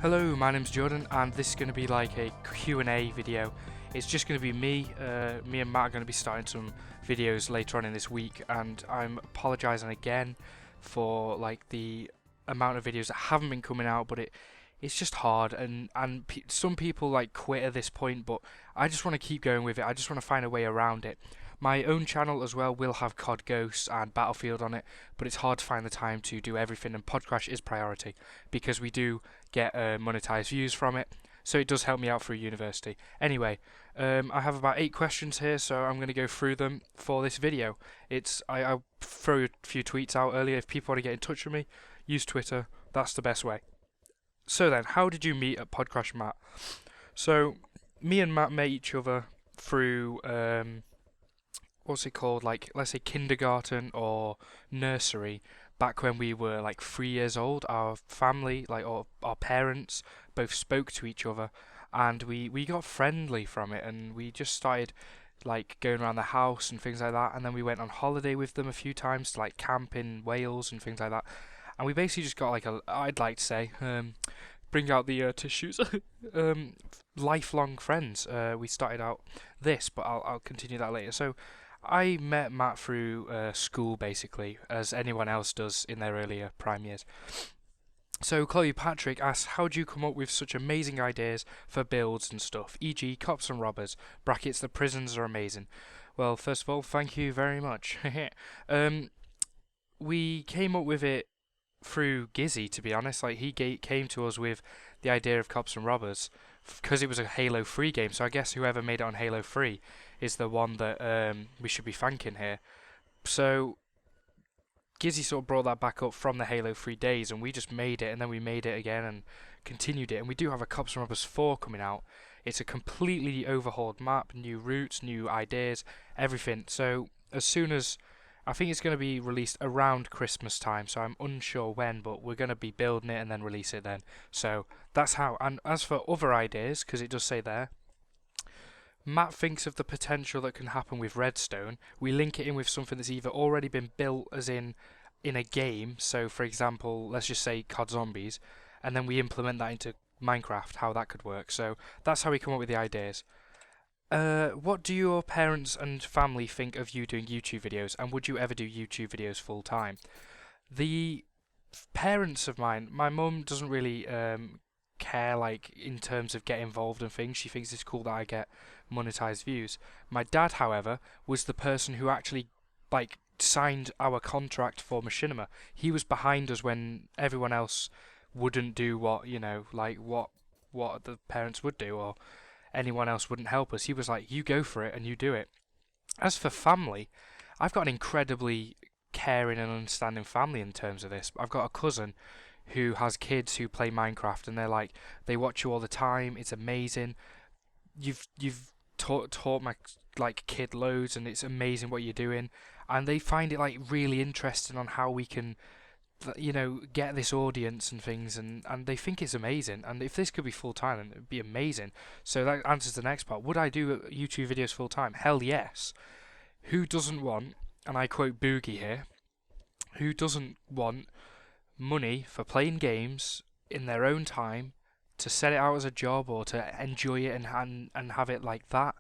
Hello, my name's Jordan, and this is going to be like a Q&A video. It's just going to be me. Me and Matt are going to be starting some videos later on in this week, and I'm apologising again for like the amount of videos that haven't been coming out, but it's just hard, and some people like quit at this point, but I just want to keep going with it. I just want to find a way around it. My own channel as well will have COD Ghosts and Battlefield on it, but it's hard to find the time to do everything, and Podcrash is priority because we do get monetized views from it, so it does help me out through university. Anyway, I have about 8 questions here, so I'm going to go through them for this video. I'll throw a few tweets out earlier. If people want to get in touch with me, use Twitter. That's the best way. So then, how did you meet at Podcrash, Matt? So, me and Matt met each other through what's it called, like, let's say kindergarten or nursery, back when we were like 3 years old. Our family, like our parents, both spoke to each other, and we got friendly from it, and we just started like going around the house and things like that, and then we went on holiday with them a few times to like camp in Wales and things like that, and we basically just got like I'd like to say, bring out the tissues, lifelong friends. We started out this, but I'll continue that later. So I met Matt through school, basically, as anyone else does in their earlier prime years. So Chloe Patrick asks, how do you come up with such amazing ideas for builds and stuff, e.g. cops and robbers, brackets, the prisons are amazing. Well, first of all, thank you very much. We came up with it through Gizzy, to be honest. Like, he came to us with the idea of cops and robbers because it was a Halo 3 game, so I guess whoever made it on Halo 3 is the one that we should be thanking here. So Gizzy sort of brought that back up from the Halo 3 days, and we just made it, and then we made it again and continued it, and we do have a Cops and Robbers 4 coming out. It's a completely overhauled map, new routes, new ideas, everything. So as soon as, I think it's going to be released around Christmas time, so I'm unsure when, but we're going to be building it and then release it then. So that's how. And as for other ideas, because it does say there, Matt thinks of the potential that can happen with Redstone. We link it in with something that's either already been built, as in a game, so for example, let's just say COD Zombies, and then we implement that into Minecraft, how that could work. So that's how we come up with the ideas. What do your parents and family think of you doing YouTube videos, and would you ever do YouTube videos full time? The parents of mine, my mum doesn't really care, like, in terms of get involved in things. She thinks it's cool that I get monetized views. My dad, however, was the person who actually like signed our contract for Machinima. He was behind us when everyone else wouldn't do what, you know, like what the parents would do, or anyone else wouldn't help us. He was like, you go for it and you do it. As for family, I've got an incredibly caring and understanding family in terms of this. I've got a cousin who has kids who play Minecraft, and they watch you all the time. It's amazing. You've taught my like kid loads, and it's amazing what you're doing, and they find it like really interesting on how we can, you know, get this audience and things, and they think it's amazing. And if this could be full time, then it'd be amazing. So that answers the next part. Would I do YouTube videos full time? Hell yes. Who doesn't want, and I quote Boogie here, who doesn't want money for playing games in their own time, to set it out as a job or to enjoy it and have it like that?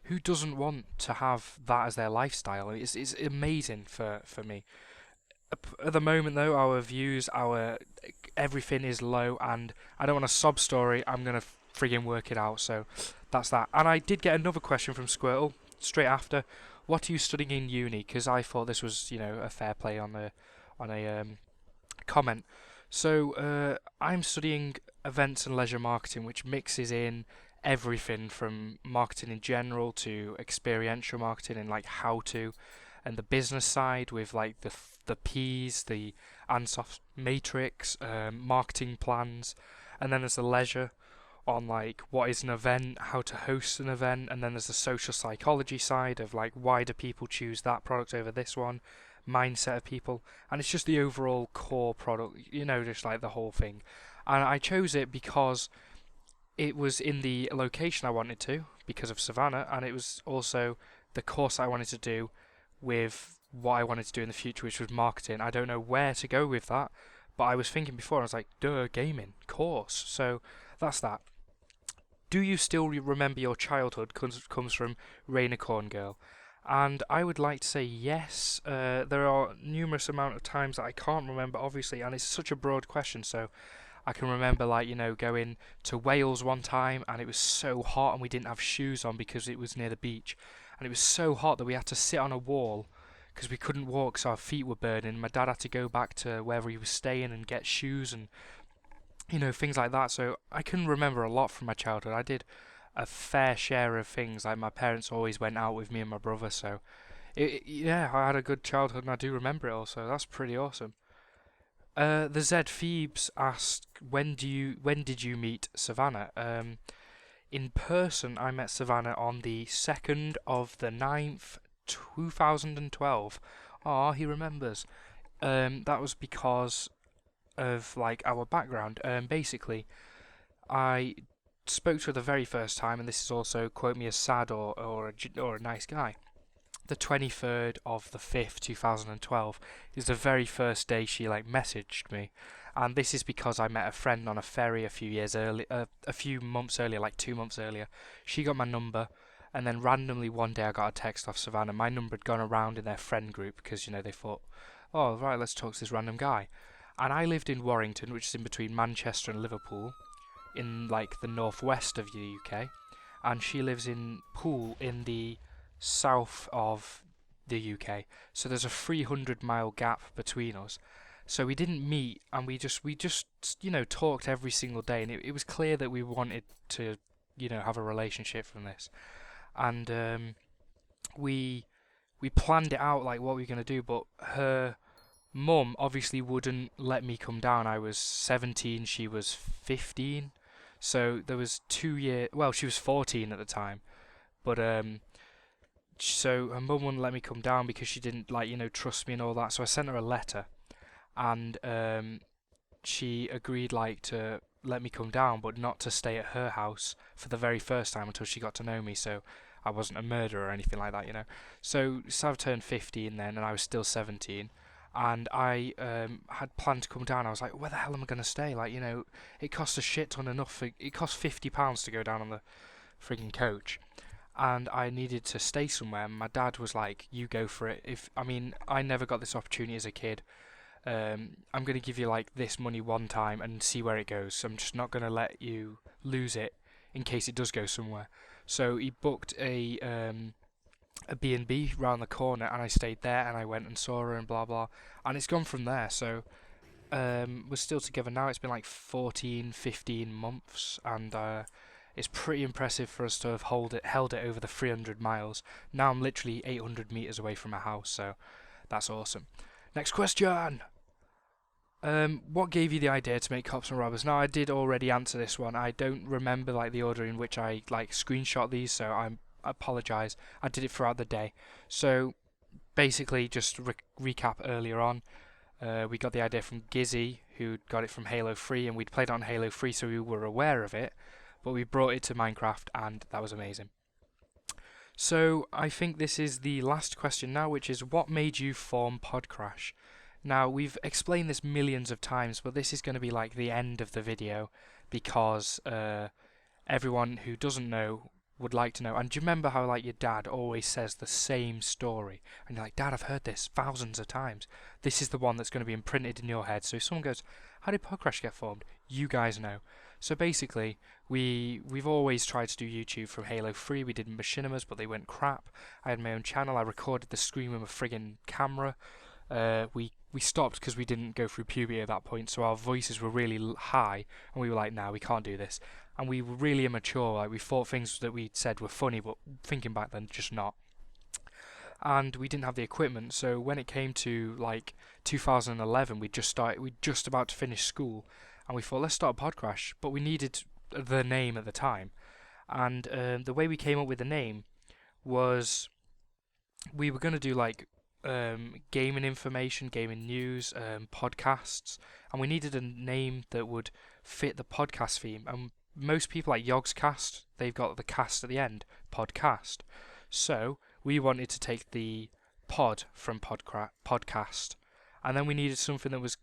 Who doesn't want to have that as their lifestyle? It's amazing for me. At the moment though, our views, our everything is low, and I don't want a sob story. I'm gonna friggin' work it out. So that's that. And I did get another question from Squirtle straight after. What are you studying in uni? Because I thought this was, you know, a fair play on a comment. So I'm studying events and leisure marketing, which mixes in everything from marketing in general to experiential marketing and like how to, and the business side with like the P's, the Ansoff matrix, marketing plans, and then there's the leisure on like what is an event, how to host an event, and then there's the social psychology side of like why do people choose that product over this one, mindset of people, and it's just the overall core product, you know, just like the whole thing. And I chose it because it was in the location I wanted to, because of Savannah, and it was also the course I wanted to do with what I wanted to do in the future, which was marketing. I don't know where to go with that, But I was thinking before, I was like, duh, gaming, course. So that's that. Do you still remember your childhood? Comes from Raina Corngirl. And I would like to say yes. There are numerous amount of times that I can't remember, obviously, and it's such a broad question. So I can remember, like, going to Wales one time, and it was so hot, and we didn't have shoes on because it was near the beach, and it was so hot that we had to sit on a wall because we couldn't walk, so our feet were burning. My dad had to go back to wherever he was staying and get shoes and things like that. So I can remember a lot from my childhood. I did a fair share of things. Like my parents always went out with me and my brother, so yeah, I had a good childhood and I do remember it all. So that's pretty awesome. The Zed Phoebes asked, when did you meet Savannah? In person, I met Savannah on the 2nd of the 9th, 2012. Ah, he remembers. That was because of like our background. Basically, I spoke to her the very first time, and this is also quote me as sad or a nice guy. The 23rd of the 5th, 2012 is the very first day she like messaged me, and this is because I met a friend on a ferry a few months earlier, like 2 months earlier. She got my number, and then randomly one day I got a text off Savannah. My number had gone around in their friend group because they thought, oh right, let's talk to this random guy. And I lived in Warrington, which is in between Manchester and Liverpool, in like the northwest of the UK, and she lives in Poole in the south of the UK. So there's a 300-mile gap between us. So we didn't meet, and we just talked every single day, and it was clear that we wanted to have a relationship from this. And we planned it out, like what we were going to do, but her mum obviously wouldn't let me come down. I was 17, she was 15, so there was 2 years. Well, she was 14 at the time, but so her mum wouldn't let me come down because she didn't trust me and all that. So I sent her a letter, and she agreed to let me come down, but not to stay at her house for the very first time until she got to know me. So I wasn't a murderer or anything like that. So Sav turned 15 then, and I was still 17. And I had planned to come down. I was like, where the hell am I going to stay? It costs a shit ton enough. It costs £50 to go down on the frigging coach. And I needed to stay somewhere. My dad was like, you go for it. I never got this opportunity as a kid. I'm going to give you this money one time and see where it goes. So I'm just not going to let you lose it in case it does go somewhere. So he booked a B&B round the corner, and I stayed there, and I went and saw her and blah blah, and it's gone from there. So we're still together now. It's been 15 months, and it's pretty impressive for us to have held it over the 300 miles. Now I'm literally 800 meters away from my house, so that's awesome. Next question. What gave you the idea to make Cops and Robbers? Now, I did already answer this one. I don't remember the order in which I screenshot these, so I apologise. I did it throughout the day. So basically, just recap earlier on, we got the idea from Gizzy, who got it from Halo 3, and we'd played it on Halo 3, so we were aware of it, but we brought it to Minecraft, and that was amazing. So I think this is the last question now, which is, what made you form Podcrash? Now, we've explained this millions of times, but this is going to be the end of the video, because everyone who doesn't know would like to know. And do you remember how your dad always says the same story? And you're like, Dad, I've heard this thousands of times. This is the one that's going to be imprinted in your head. So if someone goes, how did Podcrash get formed? You guys know. So basically, we've always tried to do YouTube from Halo 3. We did machinimas, but they went crap. I had my own channel. I recorded the screen with a friggin' camera. We stopped because we didn't go through puberty at that point, so our voices were really high, and we were like, nah, we can't do this. And we were really immature. We thought things that we said were funny, but thinking back then, just not. And we didn't have the equipment, so when it came to 2011, we just about to finish school, and we thought, let's start a Podcrash, but we needed the name at the time. And the way we came up with the name was we were going to do gaming information, gaming news, podcasts, and we needed a name that would fit the podcast theme. And most people like Yogscast, they've got the cast at the end, podcast. So we wanted to take the pod from podcast, and then we needed something that was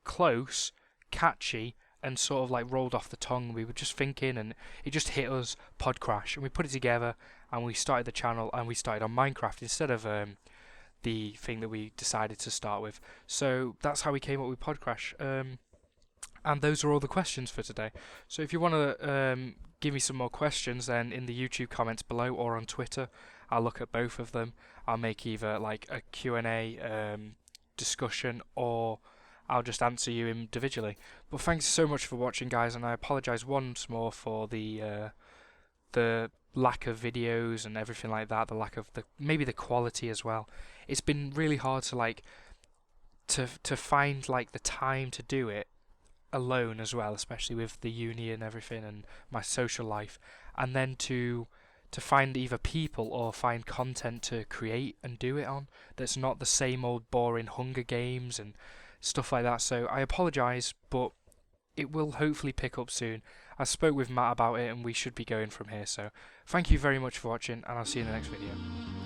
close, catchy, and sort of like rolled off the tongue. We were just thinking, and it just hit us, Pod Crash, and we put it together, and we started the channel, and we started on Minecraft instead of the thing that we decided to start with. So that's how we came up with Pod Crash. And those are all the questions for today. So if you want to give me some more questions, then in the YouTube comments below or on Twitter, I'll look at both of them. I'll make either like a Q&A discussion, or I'll just answer you individually. But thanks so much for watching, guys, and I apologise once more for the lack of videos and everything like that, the lack of maybe the quality as well. It's been really hard to like to find like the time to do it alone as well, especially with the uni and everything and my social life, and then to find either people or find content to create and do it on that's not the same old boring Hunger Games and stuff like that. So I apologise, but it will hopefully pick up soon. I spoke with Matt about it and we should be going from here. So thank you very much for watching, and I'll see you in the next video.